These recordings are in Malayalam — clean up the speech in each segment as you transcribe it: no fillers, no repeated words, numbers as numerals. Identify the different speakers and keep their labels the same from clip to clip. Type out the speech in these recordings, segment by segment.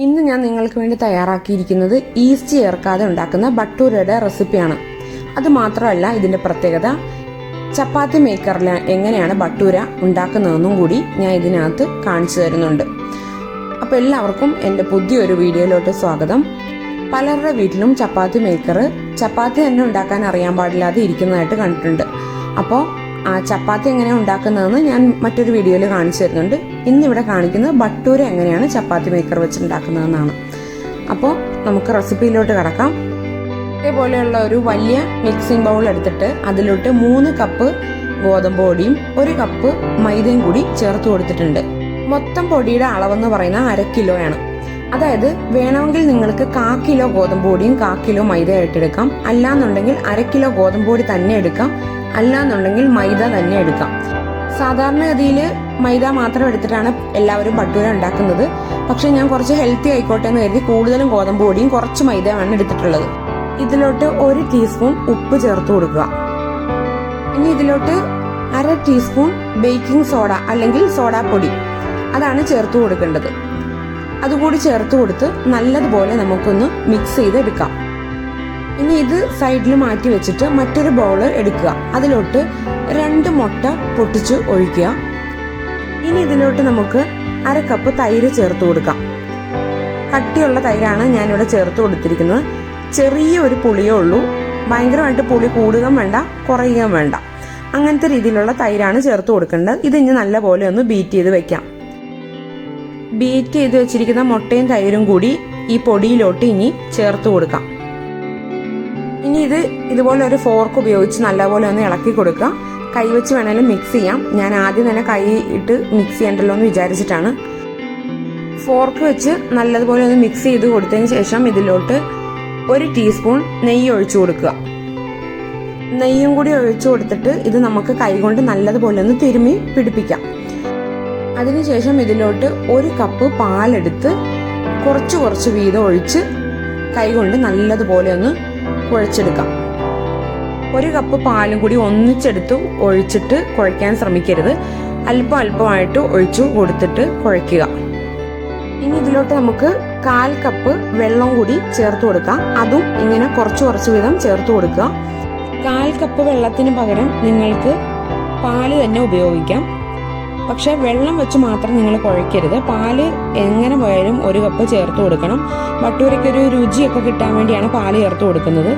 Speaker 1: ഇന്ന് ഞാൻ നിങ്ങൾക്ക് വേണ്ടി തയ്യാറാക്കിയിരിക്കുന്നത് ഈസ്റ്റ് ചേർക്കാതെ ഉണ്ടാക്കുന്ന ബട്ടൂരയുടെ റെസിപ്പിയാണ്. അത് മാത്രമല്ല, ഇതിന്റെ പ്രത്യേകത ചപ്പാത്തി മേക്കറിൽ എങ്ങനെയാണ് ബട്ടൂര ഉണ്ടാക്കുന്നതെന്നും കൂടി ഞാൻ ഇതിനകത്ത് കാണിച്ചു തരുന്നുണ്ട്. അപ്പോൾ എല്ലാവർക്കും എൻ്റെ പുതിയൊരു വീഡിയോയിലോട്ട് സ്വാഗതം. പലരുടെ വീട്ടിലും ചപ്പാത്തി മേക്കർ ചപ്പാത്തി തന്നെ ഉണ്ടാക്കാൻ അറിയാൻ പാടില്ലാതെ ഇരിക്കുന്നതായിട്ട് കണ്ടിട്ടുണ്ട്. അപ്പോൾ ആ ചപ്പാത്തി എങ്ങനെയാണ് ഉണ്ടാക്കുന്നതെന്ന് ഞാൻ മറ്റൊരു വീഡിയോയിൽ കാണിച്ചു തരുന്നുണ്ട്. ഇന്നിവിടെ കാണിക്കുന്നത് ബട്ടൂര എങ്ങനെയാണ് ചപ്പാത്തി മേക്കർ വെച്ചുണ്ടാക്കുന്നതെന്നാണ്. അപ്പോൾ നമുക്ക് റെസിപ്പിയിലോട്ട് കിടക്കാം. ഇതേപോലെയുള്ള ഒരു വലിയ മിക്സിംഗ് ബൗൾ എടുത്തിട്ട് അതിലോട്ട് 3 കപ്പ് ഗോതമ്പ് പൊടിയും 1 കപ്പ് മൈദയും കൂടി ചേർത്ത് കൊടുത്തിട്ടുണ്ട്. മൊത്തം പൊടിയുടെ അളവെന്ന് പറയുന്ന 1/2 കിലോയാണ്. അതായത് വേണമെങ്കിൽ നിങ്ങൾക്ക് 1/4 കിലോ ഗോതമ്പ് പൊടിയും 1/4 കിലോ മൈദ ആയിട്ടെടുക്കാം. അല്ലാന്നുണ്ടെങ്കിൽ 1/2 കിലോ ഗോതമ്പ് പൊടി തന്നെ എടുക്കാം. അല്ലാന്നുണ്ടെങ്കിൽ മൈദ തന്നെ എടുക്കാം. സാധാരണഗതിയിൽ മൈദ മാത്രം എടുത്തിട്ടാണ് എല്ലാവരും ബട്ടൂര ഉണ്ടാക്കുന്നത്. പക്ഷെ ഞാൻ കുറച്ച് ഹെൽത്തി ആയിക്കോട്ടെ എന്ന് കരുതി കൂടുതലും ഗോതമ്പ് പൊടിയും കുറച്ച് മൈദയാണ് എടുത്തിട്ടുള്ളത്. ഇതിലോട്ട് 1 ടീസ്പൂൺ ഉപ്പ് ചേർത്ത് കൊടുക്കുക. ഇനി ഇതിലോട്ട് 1/2 ടീസ്പൂൺ ബേക്കിംഗ് സോഡ അല്ലെങ്കിൽ സോഡാപ്പൊടി അതാണ് ചേർത്ത് കൊടുക്കേണ്ടത്. അതുകൂടി ചേർത്ത് കൊടുത്ത് നല്ലതുപോലെ നമുക്കൊന്ന് മിക്സ് ചെയ്തെടുക്കാം. ഇനി ഇത് സൈഡിൽ മാറ്റി വെച്ചിട്ട് മറ്റൊരു ബൗൾ എടുക്കുക. അതിലോട്ട് 2 മുട്ട പൊട്ടിച്ച് ഒഴിക്കുക. ഇനി ഇതിലോട്ട് നമുക്ക് 1/2 കപ്പ് തൈര് ചേർത്ത് കൊടുക്കാം. കട്ടിയുള്ള തൈരാണ് ഞാനിവിടെ ചേർത്ത് കൊടുത്തിരിക്കുന്നത്. ചെറിയ ഒരു പുളിയേ ഉള്ളൂ. ഭയങ്കരമായിട്ട് പുളി കൂടുകയും വേണ്ട കുറയുകയും വേണ്ട. അങ്ങനത്തെ രീതിയിലുള്ള തൈരാണ് ചേർത്ത് കൊടുക്കേണ്ടത്. ഇത് ഇനി നല്ലപോലെ ഒന്ന് ബീറ്റ് ചെയ്ത് വെക്കാം. ബീറ്റ് ചെയ്ത് വെച്ചിരിക്കുന്ന മുട്ടയും തൈരും കൂടി ഈ പൊടിയിലോട്ട് ഇനി ചേർത്ത് കൊടുക്കാം. ഇനി ഇതുപോലെ ഒരു ഫോർക്ക് ഉപയോഗിച്ച് നല്ലപോലെ ഒന്ന് ഇളക്കി കൊടുക്കുക. കൈവച്ച് വേണേലും മിക്സ് ചെയ്യാം. ഞാൻ ആദ്യം തന്നെ കൈ ഇട്ട് മിക്സ് ചെയ്യണ്ടല്ലോ എന്ന് വിചാരിച്ചിട്ടാണ്. ഫോർക്ക് വെച്ച് നല്ലതുപോലെ ഒന്ന് മിക്സ് ചെയ്ത് കൊടുത്തതിന് ശേഷം ഇതിലോട്ട് 1 ടീസ്പൂൺ നെയ്യ് ഒഴിച്ചു കൊടുക്കുക. നെയ്യും കൂടി ഒഴിച്ചു കൊടുത്തിട്ട് ഇത് നമുക്ക് കൈകൊണ്ട് നല്ലതുപോലെ ഒന്ന് തിരുമ്മി പിടിപ്പിക്കാം. അതിനുശേഷം ഇതിലോട്ട് 1 കപ്പ് പാലെടുത്ത് കുറച്ച് വീതം ഒഴിച്ച് കൈകൊണ്ട് നല്ലതുപോലെ ഒന്ന് കുഴച്ചെടുക്കാം. 1 കപ്പ് പാലും കൂടി ഒന്നിച്ചെടുത്ത് ഒഴിച്ചിട്ട് കുഴയ്ക്കാൻ ശ്രമിക്കരുത്. അല്പമായിട്ട് ഒഴിച്ചു കൊടുത്തിട്ട് കുഴയ്ക്കുക. ഇനി ഇതിലോട്ട് നമുക്ക് 1/4 കപ്പ് വെള്ളം കൂടി ചേർത്ത് കൊടുക്കാം. അതും ഇങ്ങനെ കുറച്ച് വീതം ചേർത്ത് കൊടുക്കുക. 1/4 കപ്പ് വെള്ളത്തിന് പകരം നിങ്ങൾക്ക് പാല് തന്നെ ഉപയോഗിക്കാം. പക്ഷെ വെള്ളം വെച്ച് മാത്രം നിങ്ങൾ കുഴയ്ക്കരുത്. പാല് എങ്ങനെ പോയാലും 1 കപ്പ് ചേർത്ത് കൊടുക്കണം. ബട്ടൂരയ്ക്കൊരു രുചിയൊക്കെ കിട്ടാൻ വേണ്ടിയാണ് പാല് ചേർത്ത് കൊടുക്കുന്നത്.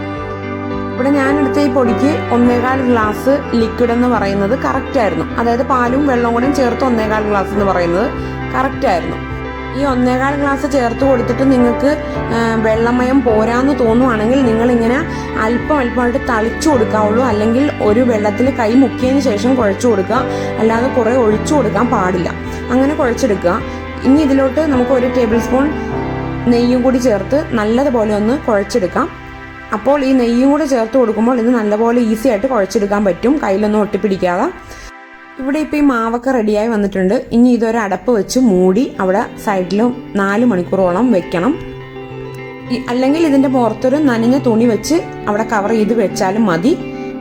Speaker 1: ഇവിടെ ഞാനെടുത്ത ഈ പൊടിക്ക് 1.25 ഗ്ലാസ് ലിക്വിഡ് എന്ന് പറയുന്നത് കറക്റ്റ് ആയിരുന്നു. അതായത് പാലും വെള്ളവും കൂടി ചേർത്ത് 1.25 ഗ്ലാസ് എന്ന് പറയുന്നത് കറക്റ്റ് ആയിരുന്നു. ഈ 1.25 ഗ്ലാസ് ചേർത്ത് കൊടുത്തിട്ട് നിങ്ങൾക്ക് വെള്ളമയം പോരാന്ന് തോന്നുവാണെങ്കിൽ നിങ്ങളിങ്ങനെ അല്പമായിട്ട് തളിച്ചു കൊടുക്കാവുള്ളൂ. അല്ലെങ്കിൽ ഒരു വെള്ളത്തിൽ കൈ മുക്കിയതിന് ശേഷം കുഴച്ചു കൊടുക്കുക. അല്ലാതെ കുറെ ഒഴിച്ചു കൊടുക്കാൻ പാടില്ല. അങ്ങനെ കുഴച്ചെടുക്കുക. ഇനി ഇതിലോട്ട് നമുക്ക് 1 ടേബിൾ സ്പൂൺ നെയ്യും കൂടി ചേർത്ത് നല്ലതുപോലെ ഒന്ന് കുഴച്ചെടുക്കാം. അപ്പോൾ ഈ നെയ്യും കൂടി ചേർത്ത് കൊടുക്കുമ്പോൾ ഇത് നല്ലപോലെ ഈസി ആയിട്ട് കുഴച്ചെടുക്കാൻ പറ്റും, കയ്യിലൊന്നും ഒട്ടിപ്പിടിക്കാതെ. ഇവിടെ ഇപ്പോൾ ഈ മാവൊക്കെ റെഡിയായി വന്നിട്ടുണ്ട്. ഇനി ഇതൊരു അടപ്പ് വെച്ച് മൂടി അവിടെ സൈഡിലും 4 മണിക്കൂറോളം വെക്കണം. അല്ലെങ്കിൽ ഇതിന്റെ പുറത്തൊരു നനഞ്ഞ തുണി വെച്ച് അവിടെ കവർ ചെയ്ത് വെച്ചാലും മതി.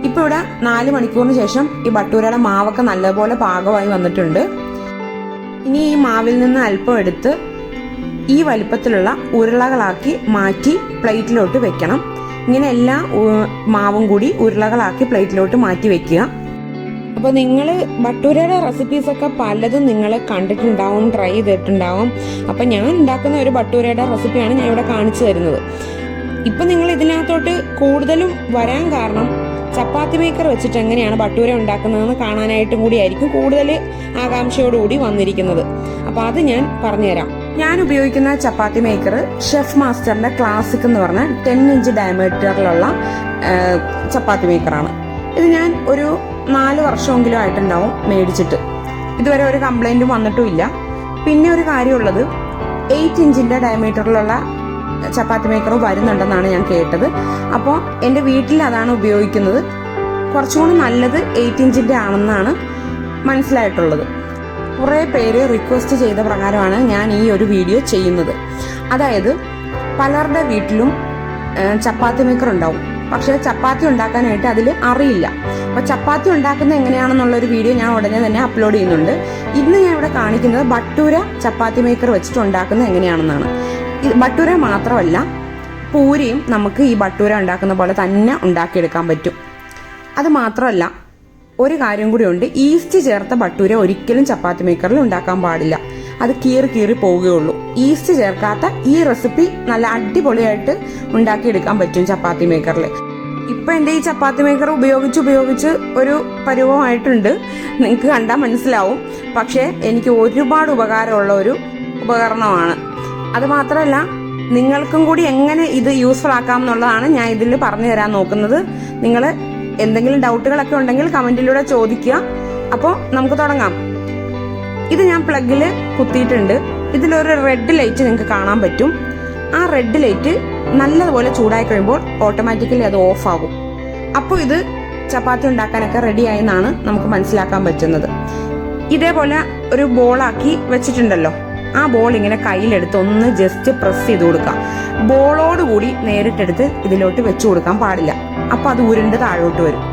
Speaker 1: ഇപ്പോൾ ഇവിടെ 4 മണിക്കൂറിന് ശേഷം ഈ ബട്ടൂരയുടെ മാവൊക്കെ നല്ലപോലെ പാകമായി വന്നിട്ടുണ്ട്. ഇനി ഈ മാവിൽ നിന്ന് അല്പം എടുത്ത് ഈ വലിപ്പത്തിലുള്ള ഉരുളകളാക്കി മാറ്റി പ്ലേറ്റിലോട്ട് വെക്കണം. ഇങ്ങനെ എല്ലാ മാവും കൂടി ഉരുളകളാക്കി പ്ലേറ്റിലോട്ട് മാറ്റി വെക്കുക. അപ്പോൾ നിങ്ങൾ ബട്ടൂരയുടെ റെസിപ്പീസൊക്കെ പലതും നിങ്ങൾ കണ്ടിട്ടുണ്ടാവും, ട്രൈ ചെയ്തിട്ടുണ്ടാവും. അപ്പം ഞാൻ ഉണ്ടാക്കുന്ന ഒരു ബട്ടൂരയുടെ റെസിപ്പിയാണ് ഞാൻ ഇവിടെ കാണിച്ചു തരുന്നത്. ഇപ്പം നിങ്ങൾ ഇതിനകത്തോട്ട് കൂടുതലും വരാൻ കാരണം ചപ്പാത്തി മേക്കർ വെച്ചിട്ട് എങ്ങനെയാണ് ബട്ടൂര ഉണ്ടാക്കുന്നതെന്ന് കാണാനായിട്ടും കൂടിയായിരിക്കും കൂടുതൽ ആകാംക്ഷയോടുകൂടി വന്നിരിക്കുന്നത്. അപ്പോൾ അത് ഞാൻ പറഞ്ഞുതരാം. ഞാൻ ഉപയോഗിക്കുന്ന ചപ്പാത്തി മേക്കർ ഷെഫ് മാസ്റ്ററിന്റെ ക്ലാസിക് എന്ന് പറഞ്ഞ 10 ഇഞ്ച് ഡയമീറ്ററിലുള്ള ചപ്പാത്തി മേക്കറാണ്. ഇത് ഞാൻ ഒരു 4 വർഷമെങ്കിലും ആയിട്ടുണ്ടാവും മേടിച്ചിട്ട്. ഇതുവരെ ഒരു കംപ്ലൈന്റും വന്നിട്ടും ഇല്ല. പിന്നെ ഒരു കാര്യമുള്ളത് 8 ഇഞ്ചിന്റെ ഡയമീറ്ററിലുള്ള ചപ്പാത്തി മേക്കർ വരുന്നുണ്ടെന്നാണ് ഞാൻ കേട്ടത്. അപ്പോൾ എൻ്റെ വീട്ടിൽ അതാണ് ഉപയോഗിക്കുന്നത്. കുറച്ചുകൂടി നല്ലത് 8 ഇഞ്ചിന്റെ ആണെന്നാണ് മനസ്സിലായിട്ടുള്ളത്. കുറേ പേര് റിക്വസ്റ്റ് ചെയ്ത പ്രകാരമാണ് ഞാൻ ഈ ഒരു വീഡിയോ ചെയ്യുന്നത്. അതായത് പലരുടെ വീട്ടിലും ചപ്പാത്തി മേക്കർ ഉണ്ടാവും. പക്ഷെ ചപ്പാത്തി ഉണ്ടാക്കാനായിട്ട് അതിൽ അറിയില്ല. അപ്പോൾ ചപ്പാത്തി ഉണ്ടാക്കുന്നത് എങ്ങനെയാണെന്നുള്ളൊരു വീഡിയോ ഞാൻ ഉടനെ തന്നെ അപ്ലോഡ് ചെയ്യുന്നുണ്ട്. ഇന്ന് ഞാൻ ഇവിടെ കാണിക്കുന്നത് ബട്ടൂര ചപ്പാത്തി മേക്കർ വെച്ചിട്ട് ഉണ്ടാക്കുന്നത് എങ്ങനെയാണെന്നാണ്. ബട്ടൂര മാത്രമല്ല, പൂരിയും നമുക്ക് ഈ ബട്ടൂര ഉണ്ടാക്കുന്ന പോലെ തന്നെ ഉണ്ടാക്കിയെടുക്കാൻ പറ്റും. അത് മാത്രമല്ല, ഒരു കാര്യം കൂടിയുണ്ട്, ഈസ്റ്റ് ചേർത്ത ബട്ടൂര ഒരിക്കലും ചപ്പാത്തി മേക്കറിൽ ഉണ്ടാക്കാൻ പാടില്ല. അത് കീറി പോവുകയുള്ളൂ. ഈസ്റ്റ് ചേർക്കാത്ത ഈ റെസിപ്പി നല്ല അടിപൊളിയായിട്ട് ഉണ്ടാക്കിയെടുക്കാൻ പറ്റും ചപ്പാത്തി മേക്കറിൽ. ഇപ്പൊ എന്റെ ഈ ചപ്പാത്തി മേക്കർ ഉപയോഗിച്ച് ഒരു പരുവമായിട്ടുണ്ട്, നിങ്ങൾക്ക് കണ്ടാൽ മനസ്സിലാവും. പക്ഷെ എനിക്ക് ഒരുപാട് ഉപകാരമുള്ള ഒരു ഉപകരണമാണ്. അത് മാത്രമല്ല, നിങ്ങൾക്കും കൂടി എങ്ങനെ ഇത് യൂസ്ഫുൾ ആക്കാം എന്നുള്ളതാണ് ഞാൻ ഇതിൽ പറഞ്ഞു തരാൻ നോക്കുന്നത്. നിങ്ങൾ എന്തെങ്കിലും ഡൗട്ടുകളൊക്കെ ഉണ്ടെങ്കിൽ കമന്റിലൂടെ ചോദിക്കുക. അപ്പോൾ നമുക്ക് തുടങ്ങാം. ഇത് ഞാൻ പ്ലഗിൽ കുത്തിയിട്ടുണ്ട്. ഇതിലൊരു റെഡ് ലൈറ്റ് നിങ്ങൾക്ക് കാണാൻ പറ്റും. ആ റെഡ് ലൈറ്റ് നല്ലതുപോലെ ചൂടായി കഴിയുമ്പോൾ ഓട്ടോമാറ്റിക്കലി അത് ഓഫ് ആകും. അപ്പോൾ ഇത് ചപ്പാത്തി ഉണ്ടാക്കാനൊക്കെ റെഡിയായി എന്നാണ് നമുക്ക് മനസ്സിലാക്കാൻ പറ്റുന്നത്. ഇതേപോലെ ഒരു ബോളാക്കി വെച്ചിട്ടുണ്ടല്ലോ, ആ ബോൾ ഇങ്ങനെ കയ്യിലെടുത്ത് ഒന്ന് ജസ്റ്റ് പ്രസ് ചെയ്ത് കൊടുക്കാം. ബോളോടുകൂടി നേരിട്ടെടുത്ത് ഇതിലോട്ട് വെച്ചു കൊടുക്കാൻ പാടില്ല. അപ്പൊ അത് ഉരുണ്ട് താഴോട്ട് വരും.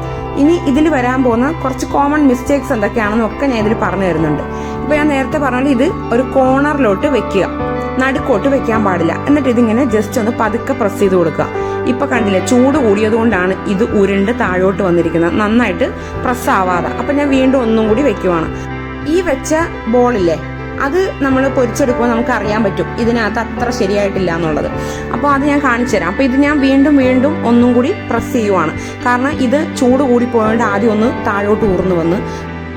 Speaker 1: ഇനി ഇതിൽ വരാൻ പോകുന്ന കുറച്ച് കോമൺ മിസ്റ്റേക്സ് എന്തൊക്കെയാണെന്നൊക്കെ ഞാൻ ഇതിൽ പറഞ്ഞു തരുന്നുണ്ട്. ഇപ്പൊ ഞാൻ നേരത്തെ പറഞ്ഞാൽ ഇത് ഒരു കോർണറിലോട്ട് വെക്കുക, നടുക്കോട്ട് വെക്കാൻ പാടില്ല. എന്നിട്ട് ഇതിങ്ങനെ ജസ്റ്റ് ഒന്ന് പതുക്കെ പ്രസ് ചെയ്ത് കൊടുക്കുക. ഇപ്പൊ കണ്ടില്ലേ, ചൂട് കൂടിയത് കൊണ്ടാണ് ഇത് ഉരുണ്ട് താഴോട്ട് വന്നിരിക്കുന്നത്, നന്നായിട്ട് പ്രസ് ആവാതെ. അപ്പൊ ഞാൻ വീണ്ടും ഒന്നും കൂടി വെക്കുവാണ്. ഈ വെച്ച ബോളില്ലേ, അത് നമ്മൾ പൊരിച്ചെടുക്കുമ്പോൾ നമുക്ക് അറിയാൻ പറ്റും ഇതിനകത്ത് അത്ര ശരിയായിട്ടില്ല എന്നുള്ളത്. അപ്പോൾ അത് ഞാൻ കാണിച്ചു തരാം. അപ്പോൾ ഇത് ഞാൻ വീണ്ടും ഒന്നും കൂടി പ്രസ് ചെയ്യുവാണ്. കാരണം ഇത് ചൂട് കൂടി പോയതുകൊണ്ട് ആദ്യം ഒന്ന് താഴോട്ട് ഊർന്നു വന്ന്,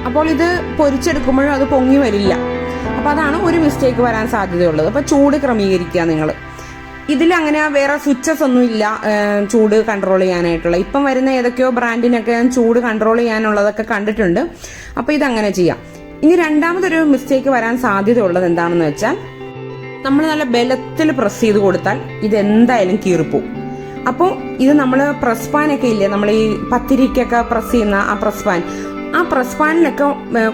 Speaker 1: അപ്പോൾ ഇത് പൊരിച്ചെടുക്കുമ്പോഴും അത് പൊങ്ങി വരില്ല. അപ്പോൾ അതാണ് ഒരു മിസ്റ്റേക്ക് വരാൻ സാധ്യതയുള്ളത്. അപ്പോൾ ചൂട് ക്രമീകരിക്കുക നിങ്ങൾ. ഇതിൽ അങ്ങനെ വേറെ സ്വിച്ചസ് ഒന്നും ഇല്ല ചൂട് കൺട്രോൾ ചെയ്യാനായിട്ടുള്ള. ഇപ്പം വരുന്ന ഏതൊക്കെയോ ബ്രാൻഡിനൊക്കെ ചൂട് കൺട്രോൾ ചെയ്യാനുള്ളതൊക്കെ കണ്ടിട്ടുണ്ട്. അപ്പോൾ ഇതങ്ങനെ ചെയ്യാം. ഇനി രണ്ടാമതൊരു മിസ്റ്റേക്ക് വരാൻ സാധ്യതയുള്ളത് എന്താണെന്ന് വെച്ചാൽ, നമ്മൾ നല്ല ബലത്തിൽ പ്രസ് ചെയ്ത് കൊടുത്താൽ ഇത് എന്തായാലും കീറിപ്പോവും. അപ്പോൾ ഇത് നമ്മൾ പ്രസ് പാനൊക്കെ ഇല്ലേ, നമ്മൾ ഈ പത്തിരിക്കൊക്കെ പ്രസ് ചെയ്യുന്ന ആ പ്രസ് പാനിലൊക്കെ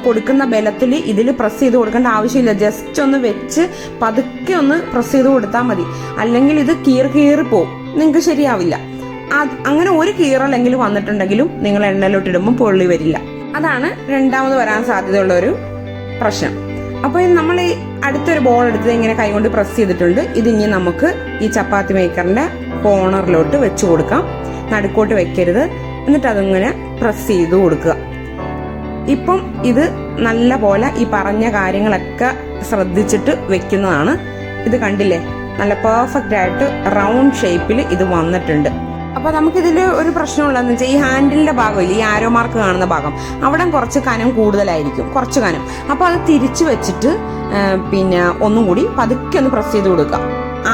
Speaker 1: കൊടുക്കുന്ന ബലത്തിൽ ഇതിൽ പ്രസ് ചെയ്ത് കൊടുക്കേണ്ട ആവശ്യമില്ല. ജസ്റ്റ് ഒന്ന് വെച്ച് പതുക്കെ ഒന്ന് പ്രസ് ചെയ്ത് കൊടുത്താൽ മതി. അല്ലെങ്കിൽ ഇത് കീറിപ്പോവും, നിങ്ങൾക്ക് ശരിയാവില്ല. അങ്ങനെ ഒരു കീറലെങ്കിലും വന്നിട്ടുണ്ടെങ്കിലും നിങ്ങൾ എണ്ണയിലോട്ടിടുമ്പോൾ പൊള്ളി വരില്ല. അതാണ് രണ്ടാമത് വരാൻ സാധ്യതയുള്ള ഒരു പ്രശ്നം. അപ്പോൾ നമ്മൾ ഈ അടുത്തൊരു ബോൾ എടുത്ത് ഇങ്ങനെ കൈകൊണ്ട് പ്രസ് ചെയ്തിട്ടുണ്ട്. ഇതിനി നമുക്ക് ഈ ചപ്പാത്തി മേക്കറിന്റെ കോർണറിലോട്ട് വെച്ച് കൊടുക്കാം. നടുക്കോട്ട് വെക്കരുത്. എന്നിട്ട് അതിങ്ങനെ പ്രസ് ചെയ്ത് കൊടുക്കുക. ഇപ്പം ഇത് നല്ല പോലെ ഈ പറഞ്ഞ കാര്യങ്ങളൊക്കെ ശ്രദ്ധിച്ചിട്ട് വെക്കുന്നതാണ്. ഇത് കണ്ടില്ലേ, നല്ല പെർഫെക്റ്റ് ആയിട്ട് റൗണ്ട് ഷേപ്പിൽ ഇത് വന്നിട്ടുണ്ട്. അപ്പൊ നമുക്കിതിൽ ഒരു പ്രശ്നമുള്ളതെന്ന് വെച്ചാൽ, ഈ ഹാൻഡിലിന്റെ ഭാഗമില്ല, ഈ ആരോ മാർക്ക് കാണുന്ന ഭാഗം, അവിടെ കുറച്ച് കനം കൂടുതലായിരിക്കും, കുറച്ച് കനം. അപ്പൊ അത് തിരിച്ചു വെച്ചിട്ട് പിന്നെ ഒന്നും കൂടി പതുക്കെ ഒന്ന് പ്രസ് ചെയ്ത് കൊടുക്കുക.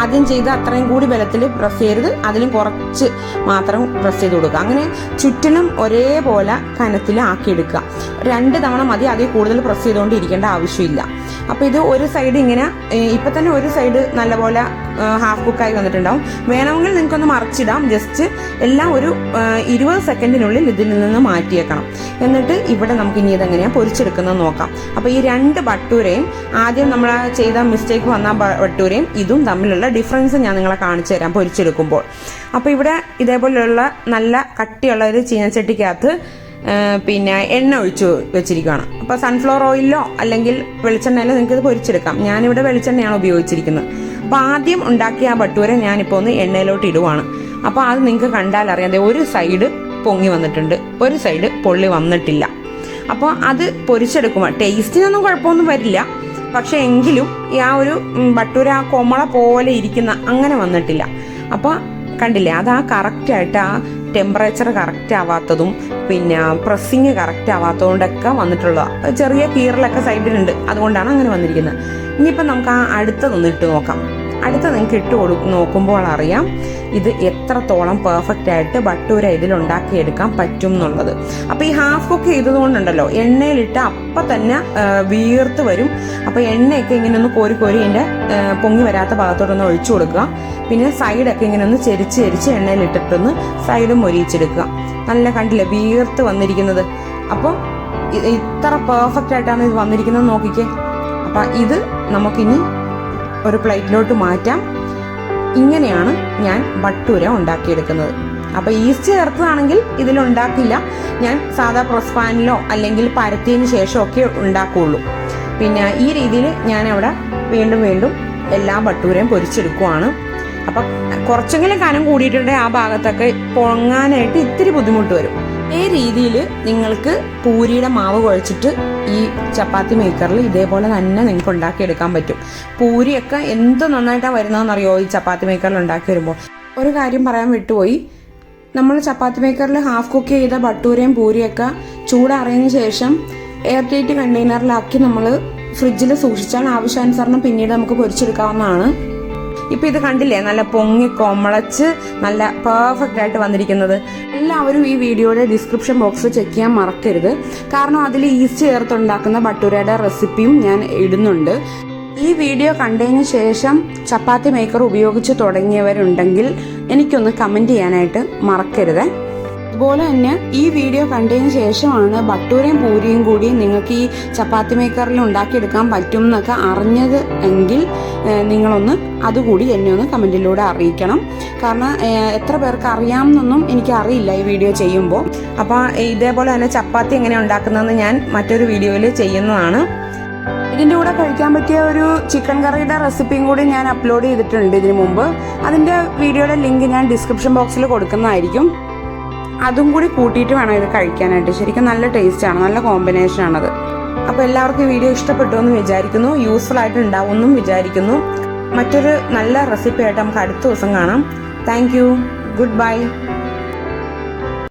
Speaker 1: ആദ്യം ചെയ്ത് അത്രയും കൂടി ബലത്തിൽ പ്രസ് ചെയ്യരുത്, അതിലും കുറച്ച് മാത്രം പ്രസ് ചെയ്ത് കൊടുക്കുക. അങ്ങനെ ചുറ്റിനും ഒരേപോലെ കനത്തിൽ ആക്കിയെടുക്കുക. 2 തവണ മതി, അതിൽ കൂടുതൽ പ്രസ് ചെയ്തുകൊണ്ട് ഇരിക്കേണ്ട ആവശ്യമില്ല. അപ്പൊ ഇത് ഒരു സൈഡ് ഇങ്ങനെ, ഇപ്പൊ തന്നെ ഒരു സൈഡ് നല്ലപോലെ ഹാഫ് കുക്കായി വന്നിട്ടുണ്ടാവും. വേണമെങ്കിൽ നിങ്ങൾക്കൊന്ന് മറിച്ചിടാം. ജസ്റ്റ് എല്ലാം ഒരു 20 സെക്കൻഡിനുള്ളിൽ ഇതിൽ നിന്ന് മാറ്റിയേക്കണം. എന്നിട്ട് ഇവിടെ നമുക്ക് ഇനി ഇതെങ്ങനെയാണ് പൊരിച്ചെടുക്കുന്നത് നോക്കാം. അപ്പൊ ഈ 2 ബട്ടൂരയും ആദ്യം നമ്മൾ ചെയ്ത മിസ്റ്റേക്ക് വന്ന ബട്ടൂരയും ഇതും തമ്മിലുള്ള ഡിഫറൻസ് ഞാൻ നിങ്ങളെ കാണിച്ചു തരാം പൊരിച്ചെടുക്കുമ്പോൾ. അപ്പൊ ഇവിടെ ഇതേപോലെയുള്ള നല്ല കട്ടിയുള്ള ഒരു ചീനച്ചട്ടിക്കകത്ത് പിന്നെ എണ്ണ ഒഴിച്ചു വെച്ചിരിക്കുകയാണ്. അപ്പോൾ സൺഫ്ലവർ ഓയിലോ അല്ലെങ്കിൽ വെളിച്ചെണ്ണയിലോ നിങ്ങൾക്ക് ഇത് പൊരിച്ചെടുക്കാം. ഞാനിവിടെ വെളിച്ചെണ്ണയാണ് ഉപയോഗിച്ചിരിക്കുന്നത്. അപ്പോൾ ആദ്യം ഉണ്ടാക്കിയ ആ ബട്ടൂര ഞാനിപ്പോൾ ഒന്ന് എണ്ണയിലോട്ട് ഇടുവാണ്. അപ്പോൾ അത് നിങ്ങൾക്ക് കണ്ടാൽ അറിയാം, ഒരു സൈഡ് പൊങ്ങി വന്നിട്ടുണ്ട്, ഒരു സൈഡ് പൊള്ളി വന്നിട്ടില്ല. അപ്പോൾ അത് പൊരിച്ചെടുക്കുമ്പോൾ ടേസ്റ്റിനൊന്നും കുഴപ്പമൊന്നും വരില്ല. പക്ഷെ എങ്കിലും ആ ഒരു ബട്ടൂര ആ കൊമള പോലെ ഇരിക്കുന്ന അങ്ങനെ വന്നിട്ടില്ല. അപ്പോൾ കണ്ടില്ലേ, അത് ആ കറക്റ്റായിട്ട് ആ ടെമ്പറേച്ചർ കറക്റ്റ് ആവാത്തതും പിന്നെ പ്രസ്സിങ് കറക്റ്റ് ആവാത്തതുകൊണ്ടൊക്കെ വന്നിട്ടുള്ളത്. ചെറിയ കീറലൊക്കെ സൈഡിലുണ്ട്, അതുകൊണ്ടാണ് അങ്ങനെ വന്നിരിക്കുന്നത്. ഇനിയിപ്പം നമുക്ക് ആ അടുത്തതൊന്ന് ഇട്ട് നോക്കാം. അടുത്ത നിങ്ങൾക്ക് നോക്കുമ്പോൾ അറിയാം ഇത് എത്രത്തോളം പെർഫെക്റ്റ് ആയിട്ട് ബട്ടൂര ഇതിൽ ഉണ്ടാക്കിയെടുക്കാൻ പറ്റും എന്നുള്ളത്. അപ്പോൾ ഈ ഹാഫ് കുക്ക് ചെയ്തതുകൊണ്ടുണ്ടല്ലോ, എണ്ണയിലിട്ട് അപ്പം തന്നെ വീർത്ത് വരും. അപ്പോൾ എണ്ണയൊക്കെ ഇങ്ങനെ ഒന്ന് കോരി അതിൻ്റെ പൊങ്ങി വരാത്ത ഭാഗത്തോട്ടൊന്ന് ഒഴിച്ചു കൊടുക്കുക. പിന്നെ സൈഡൊക്കെ ഇങ്ങനെ ഒന്ന് ചെരിച്ച് എണ്ണയിലിട്ടിട്ടൊന്ന് സൈഡും മൊരിയിച്ചെടുക്കുക. നല്ല കണ്ടില്ലേ വീർത്ത് വന്നിരിക്കുന്നത്. അപ്പോൾ ഇത്ര പെർഫെക്റ്റ് ആയിട്ടാണ് ഇത് വന്നിരിക്കുന്നത്, നോക്കിക്കേ. അപ്പം ഇത് നമുക്കിനി ഒരു പ്ലേറ്റിലോട്ട് മാറ്റാം. ഇങ്ങനെയാണ് ഞാൻ ബട്ടൂര ഉണ്ടാക്കിയെടുക്കുന്നത്. അപ്പോൾ ഈസ്റ്റ് ചേർത്തതാണെങ്കിൽ ഇതിലുണ്ടാക്കില്ല, ഞാൻ സാധാ പ്രസ് പാനിലോ അല്ലെങ്കിൽ പരത്തിയതിന് ശേഷമൊക്കെ ഉണ്ടാക്കുകയുള്ളൂ. പിന്നെ ഈ രീതിയിൽ ഞാൻ അവിടെ വീണ്ടും എല്ലാ ബട്ടൂരയും പൊരിച്ചെടുക്കുവാണ്. അപ്പം കുറച്ചെങ്കിലും കനം കൂടിയിട്ടുണ്ടെങ്കിൽ ആ ഭാഗത്തൊക്കെ പൊങ്ങാനായിട്ട് ഇത്തിരി ബുദ്ധിമുട്ട് വരും. ഈ രീതിയിൽ നിങ്ങൾക്ക് പൂരിയുടെ മാവ് കുഴച്ചിട്ട് ഈ ചപ്പാത്തി മേക്കറിൽ ഇതേപോലെ തന്നെ നിങ്ങൾക്ക് ഉണ്ടാക്കിയെടുക്കാൻ പറ്റും. പൂരിയൊക്കെ എന്ത് നന്നായിട്ടാണ് വരുന്നതെന്നറിയോ ഈ ചപ്പാത്തി മേക്കറിൽ ഉണ്ടാക്കി വരുമ്പോൾ. ഒരു കാര്യം പറയാൻ വിട്ടുപോയി, നമ്മൾ ചപ്പാത്തി മേക്കറിൽ ഹാഫ് കുക്ക് ചെയ്ത ബട്ടൂരയും പൂരിയൊക്കെ ചൂടാറിയതിന് ശേഷം എയർ ടൈറ്റ് കണ്ടെയ്നറിലാക്കി നമ്മൾ ഫ്രിഡ്ജിൽ സൂക്ഷിച്ചാൽ ആവശ്യാനുസരണം പിന്നീട് നമുക്ക് പൊരിച്ചെടുക്കാവുന്നതാണ്. ഇപ്പം ഇത് കണ്ടില്ലേ, നല്ല പൊങ്ങി കൊമളച്ച് നല്ല പെർഫെക്റ്റ് ആയിട്ട് വന്നിരിക്കുന്നത്. എല്ലാവരും ഈ വീഡിയോയുടെ ഡിസ്ക്രിപ്ഷൻ ബോക്സ് ചെക്ക് ചെയ്യാൻ മറക്കരുത്. കാരണം അതിൽ ഈസ്റ്റ് ചേർത്തുണ്ടാക്കുന്ന ബട്ടൂരയുടെ റെസിപ്പിയും ഞാൻ ഇടുന്നുണ്ട്. ഈ വീഡിയോ കണ്ടതിന് ശേഷം ചപ്പാത്തി മേക്കർ ഉപയോഗിച്ച് തുടങ്ങിയവരുണ്ടെങ്കിൽ എനിക്കൊന്ന് കമൻറ്റ് ചെയ്യാനായിട്ട് മറക്കരുത്. അതുപോലെ തന്നെ ഈ വീഡിയോ കണ്ടതിന് ശേഷമാണ് ബട്ടൂരയും പൂരിയും കൂടി നിങ്ങൾക്ക് ഈ ചപ്പാത്തി മേക്കറിൽ ഉണ്ടാക്കിയെടുക്കാൻ പറ്റും എന്നൊക്കെ അറിഞ്ഞത് എങ്കിൽ നിങ്ങളൊന്ന് അതുകൂടി എന്നെ ഒന്ന് കമൻറ്റിലൂടെ അറിയിക്കണം. കാരണം എത്ര പേർക്ക് അറിയാമെന്നൊന്നും എനിക്കറിയില്ല ഈ വീഡിയോ ചെയ്യുമ്പോൾ. അപ്പോൾ ഇതേപോലെ തന്നെ ചപ്പാത്തി എങ്ങനെ ഉണ്ടാക്കുന്നതെന്ന് ഞാൻ മറ്റൊരു വീഡിയോയിൽ ചെയ്യുന്നതാണ്. ഇതിൻ്റെ കൂടെ കഴിക്കാൻ പറ്റിയ ഒരു ചിക്കൻ കറിയുടെ റെസിപ്പിയും കൂടി ഞാൻ അപ്ലോഡ് ചെയ്തിട്ടുണ്ട് ഇതിനു മുമ്പ്. അതിൻ്റെ വീഡിയോയുടെ ലിങ്ക് ഞാൻ ഡിസ്ക്രിപ്ഷൻ ബോക്സിൽ കൊടുക്കുന്നതായിരിക്കും. അതും കൂടി കൂട്ടിയിട്ട് വേണം ഇത് കഴിക്കാനായിട്ട്. ശരിക്കും നല്ല ടേസ്റ്റാണ്, നല്ല കോമ്പിനേഷനാണത്. അപ്പോൾ എല്ലാവർക്കും ഈ വീഡിയോ ഇഷ്ടപ്പെട്ടു എന്ന് വിചാരിക്കുന്നു, യൂസ്ഫുൾ ആയിട്ട് ഉണ്ടാവുമെന്നും വിചാരിക്കുന്നു. മറ്റൊരു നല്ല റെസിപ്പി ആയിട്ട് നമുക്ക് അടുത്ത ദിവസം കാണാം. Thank you. Good bye.